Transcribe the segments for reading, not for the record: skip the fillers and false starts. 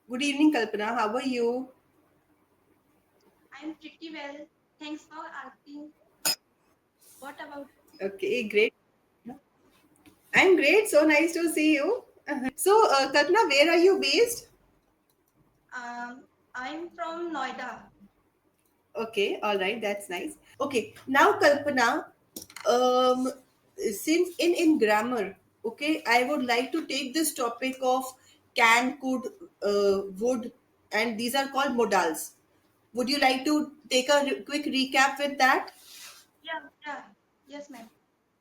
Good evening, Kalpana. How are you? I'm pretty well. Thanks for asking. What about Okay, great. I'm great. So nice to see you. So, Kalpana, where are you based? I'm from Noida. Okay, all right, that's nice. Okay, now Kalpana, um, since in grammar, okay, I would like to take this topic of can, could, would, and these are called modals. Would you like to take a quick recap with that? Yeah, yeah. Yes, ma'am.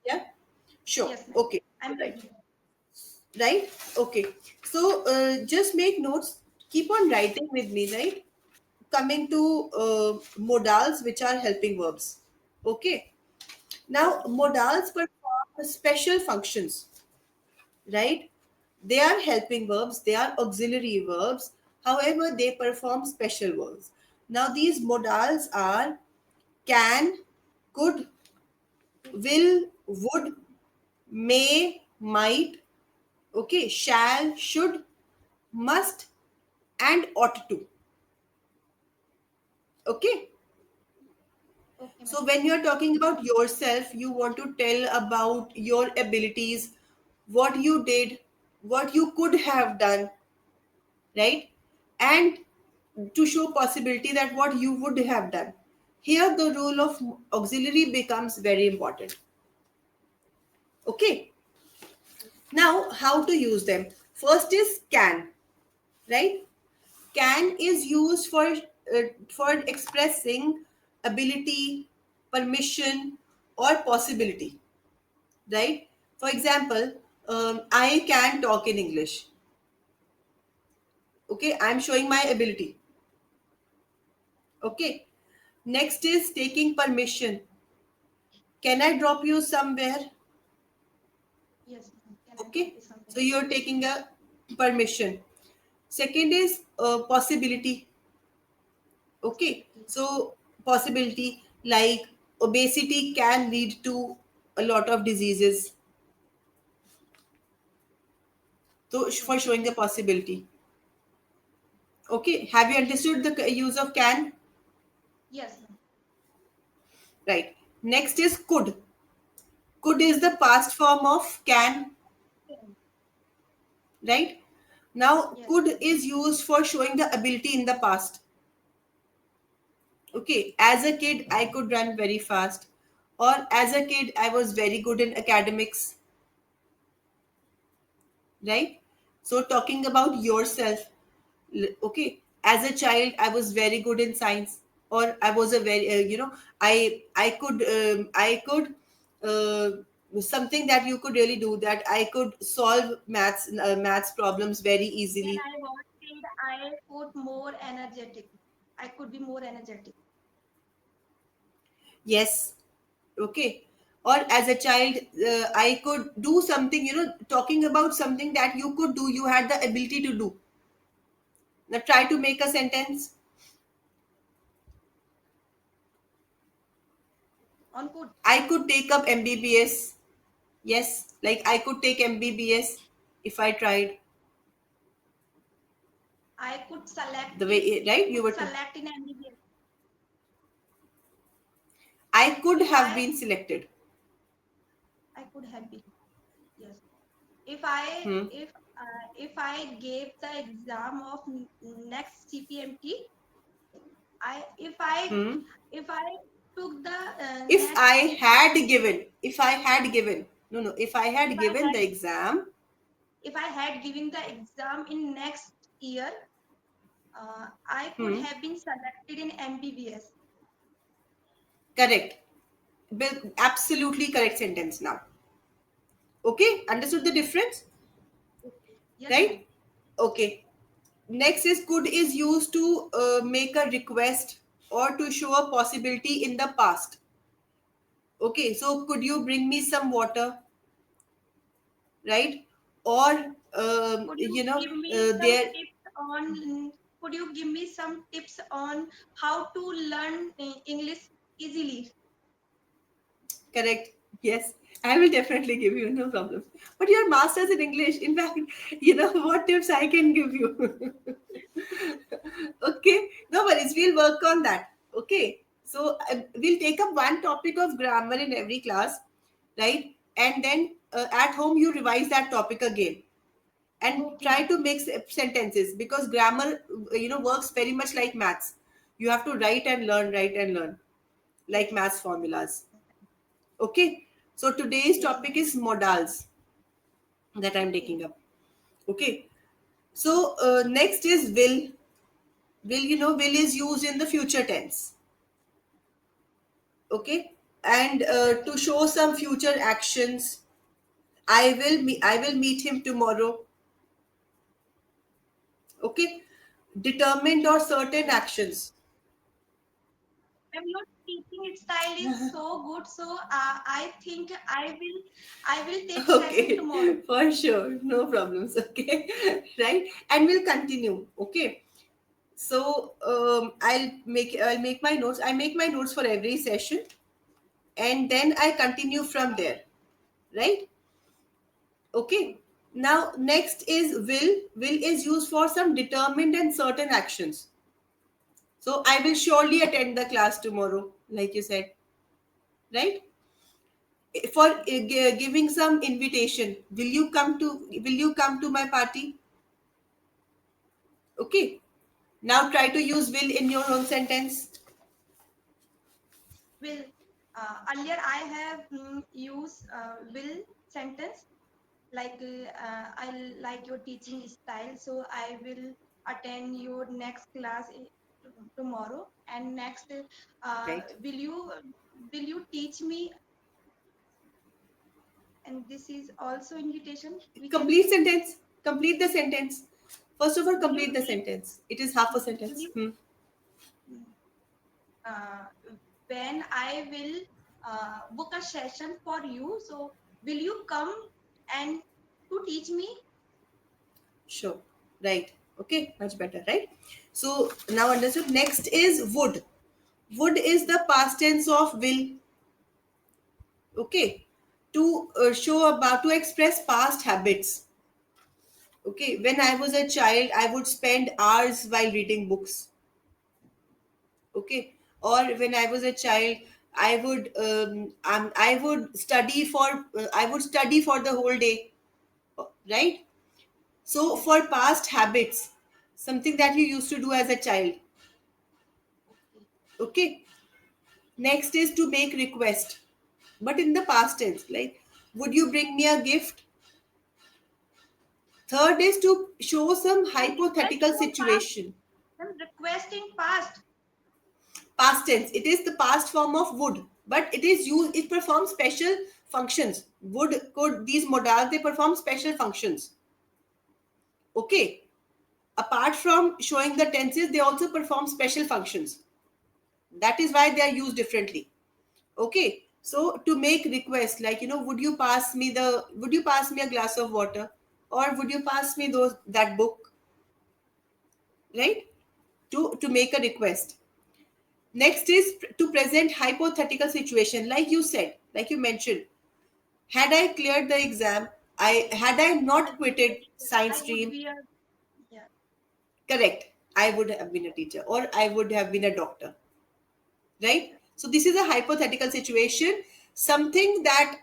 Yeah, sure. Yes, ma'am. Okay, all I'm right. ready. Right? Okay. So just make notes, keep on writing with me, right? Coming to modals, which are helping verbs. Okay. Now, Okay. modals perform special functions, right? They are helping verbs, they are auxiliary verbs. However, they perform special verbs. Now, these modals are can, could, will, would, may, might, okay, shall, should, must, and ought to. Okay. Okay, So ma'am. when you're talking about yourself, you want to tell about your abilities, what you did, what you could have done, right? And to show possibility that what you would have done. Here the role of auxiliary becomes very important. Okay. Now how to use them? First is can, right? Can is used for expressing ability, permission, or possibility, right? For example, I can talk in English. Okay, I'm showing my ability. Okay. Next is taking permission. Can I drop you somewhere? Yes, ma'am. Can I drop Okay, you somewhere? so you're taking a permission. Second is possibility. Okay, Possibility. so possibility like obesity can lead to a lot of diseases. So for Okay. showing the possibility. Okay, have you understood the use of can? Yes, ma'am. Right. Next is could. Could is the past form of can, Okay. right? Now, Yes, could ma'am. is used for showing the ability in the past. Okay, as a kid, I could run very fast, or as a kid, I was very good in academics, right? So, talking about yourself, okay, as a child, I was very good in science, or I was a very, I could, something that you could really do that I could solve maths problems very When easily. I was kid, I could more energetic. I could be more energetic. Yes. Okay. Or as a child, I could do something, talking about something that you could do, you had the ability to do. Now try to make a sentence. On could. I could take up MBBS. Yes, like I could take MBBS if I tried. I could select The it. way, I right? You could were, select in MBBS. I could If have I been selected. I could have been. Yes. If I Hmm. if I gave the exam of next CPMT, I Hmm. if I took the If next I had given, if I had given, no, no, if I if had I given had the exam, if I had given the exam in next year, I could hmm, have been selected in MBBS. correct. Absolutely correct sentence now. Okay, understood the difference, Okay. Yes, ma'am. right? Okay. Next is could is used to make a request or to show a possibility in the past. Okay, so could you bring me some water, right? Or Could you give me some there, tips on could you give me some tips on how to learn English easily? correct? Yes. I will definitely give you, no problem. But your master's in English, in fact, you know what tips I can give you. Okay, no worries, we'll work on that. Okay, so we'll take up one topic of grammar in every class, right? And then at home, you revise that topic again and Okay, try to make sentences, because grammar, works very much like maths. You have to write and learn like yes, maths formulas. Okay, so today's yes, topic ma'am. is modals that I'm Okay, taking up. Okay, so next is will. Will is used in the future tense. Okay, and to okay, show some future actions, I will meet him tomorrow. Okay, determined or certain okay. actions. Ma'am, your teaching style is so good. So I think I will take session Okay, tomorrow. for sure, no problems. Okay, right, and we'll continue. Okay, so I'll make my notes. I make my notes for every session, and then I continue from there. Right? Okay. Now next is will. Will is used for some determined and certain actions. So I will surely attend the class tomorrow, like you said, right? For giving some invitation, will you come to my party? Okay. Now try to use will in your own sentence. Will earlier I have used will sentence like I like your teaching style, so I will attend your next class tomorrow. And next, Right. will you teach me? And this is also invitation. We can Complete say, sentence. Complete the sentence. First of all, will you complete the teach? sentence. It is half a Will sentence. you? Uh, when I will book a session for you, so will you come and to teach me? Sure. Right. Okay. Much better. Right. So now understood. Next is would. Would is the past tense of will. Okay. To show about to express past habits. Okay. When I was a child, I would spend hours while reading books. Okay. Or when I was a child, I would study for I would study for the whole day. Right. So Yes. for past habits, something that you used to do as a child. Okay. Okay. Next is to make request, but in the past tense, like would you bring me a gift? Third is to show some And request hypothetical in past. situation. And request in past. Past tense, it is the past form of would, but it is used, it performs special functions. Would, could, these modals, they perform special functions. Okay. Apart from showing the tenses, they also perform special functions. That is why they are used differently. Okay, so to make request, like would you pass me a glass of water, or would you pass me those that book, right? To make a request. Next is to present hypothetical situation, like you said, like you mentioned. Had I cleared the exam, I had I not quitted I science would stream, be a, yeah. correct, I would have been a teacher, or I would have been a doctor, right? Yeah. So this is a hypothetical situation, something that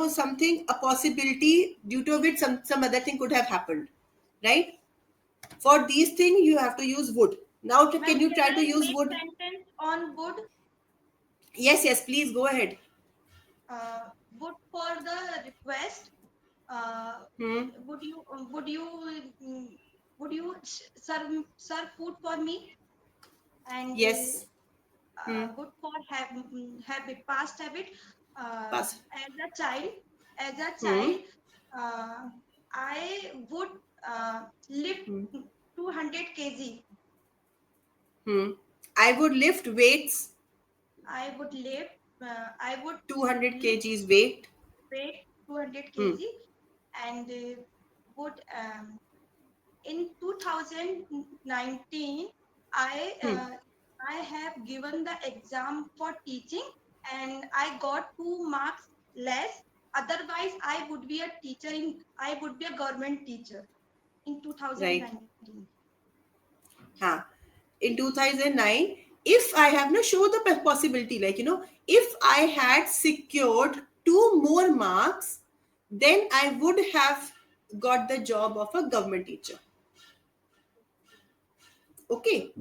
something, a possibility due to which some other thing could have happened, right? For these things you have to use would. Now can Ma'am, you can try to I use make would? sentence on would? Yes, yes, please go ahead. Would for the request. Uh, Hmm. would you mm, would you serve food for me? And Yes. Hmm. good for habit, past habit. Pass. As a child, as a Hmm. child, uh, I would lift Hmm. 200 kg. Hmm. I would lift weights, I would lift. I would 200 lift kgs weight. weight 200 Hmm. kg, and would in 2019 I Hmm. I have given the exam for teaching, and I got 2 marks less. Otherwise, I would be a government teacher in Right. 2019. Huh. In 2009, if I have no show the possibility, like, if I had secured two more marks, then I would have got the job of a government teacher. Okay.